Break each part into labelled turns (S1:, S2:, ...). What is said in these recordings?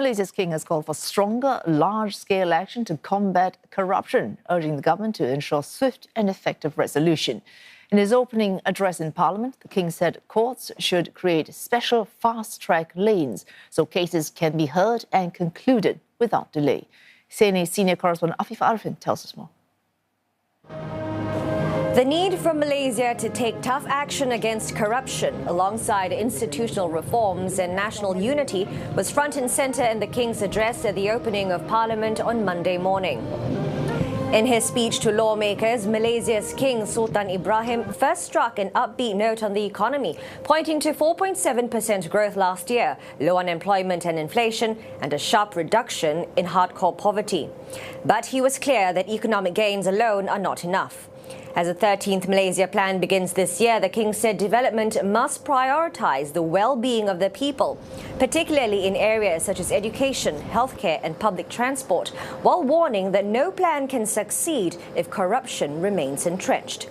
S1: Malaysia's king has called for stronger, large-scale action to combat corruption, urging the government to ensure swift and effective resolution. In his opening address in Parliament, the king said courts should create special fast-track lanes so cases can be heard and concluded without delay. CNA senior correspondent Afifah Ariffin tells us more.
S2: The need for Malaysia to take tough action against corruption alongside institutional reforms and national unity was front and centre in the King's address at the opening of Parliament on Monday morning. In his speech to lawmakers, Malaysia's King Sultan Ibrahim first struck an upbeat note on the economy, pointing to 4.7% growth last year, low unemployment and inflation, and a sharp reduction in hardcore poverty. But he was clear that economic gains alone are not enough. As the 13th Malaysia Plan begins this year, the King said development must prioritise the well-being of the people, particularly in areas such as education, healthcare and public transport, while warning that no plan can succeed if corruption remains entrenched.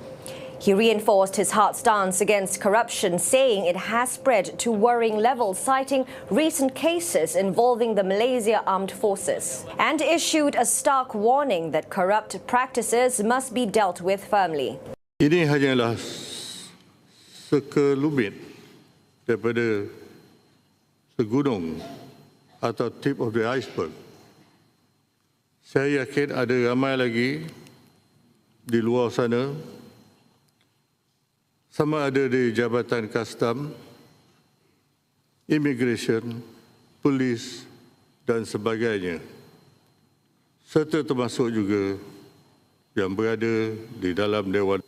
S2: He reinforced his hard stance against corruption, saying it has spread to worrying levels, citing recent cases involving the Malaysia Armed Forces, and issued a stark warning that corrupt practices must be dealt with firmly.
S3: Ini hanyalah sekelumit daripada segunung atau tip of the iceberg. Saya yakin ada ramai lagi di luar sana, sama ada di Jabatan Kastam, Immigration, Polis dan sebagainya, serta termasuk juga yang berada di dalam Dewan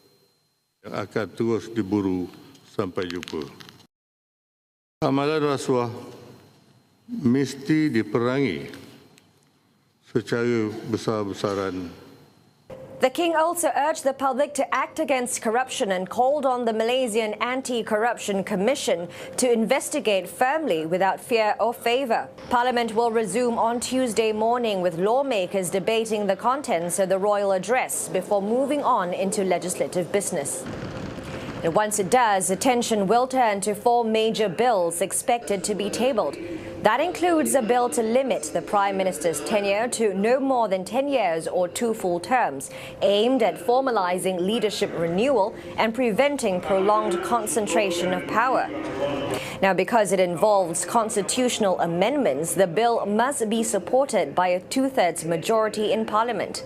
S3: yang akan terus diburu sampai jumpa. Amalan rasuah mesti diperangi secara besar-besaran.
S2: The King also urged the public to act against corruption and called on the Malaysian Anti-Corruption Commission to investigate firmly without fear or favour. Parliament will resume on Tuesday morning with lawmakers debating the contents of the royal address before moving on into legislative business. And once it does, attention will turn to 4 major bills expected to be tabled. That includes a bill to limit the Prime Minister's tenure to no more than 10 years or 2 full terms, aimed at formalising leadership renewal and preventing prolonged concentration of power. Now, because it involves constitutional amendments, the bill must be supported by a 2/3 majority in Parliament.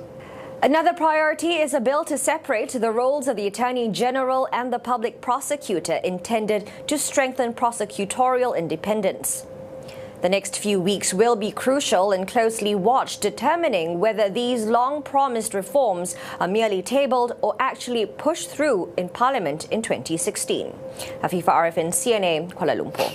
S2: Another priority is a bill to separate the roles of the Attorney General and the Public Prosecutor, intended to strengthen prosecutorial independence. The next few weeks will be crucial and closely watched, determining whether these long-promised reforms are merely tabled or actually pushed through in Parliament in 2016. Afifah Ariffin, CNA, Kuala Lumpur.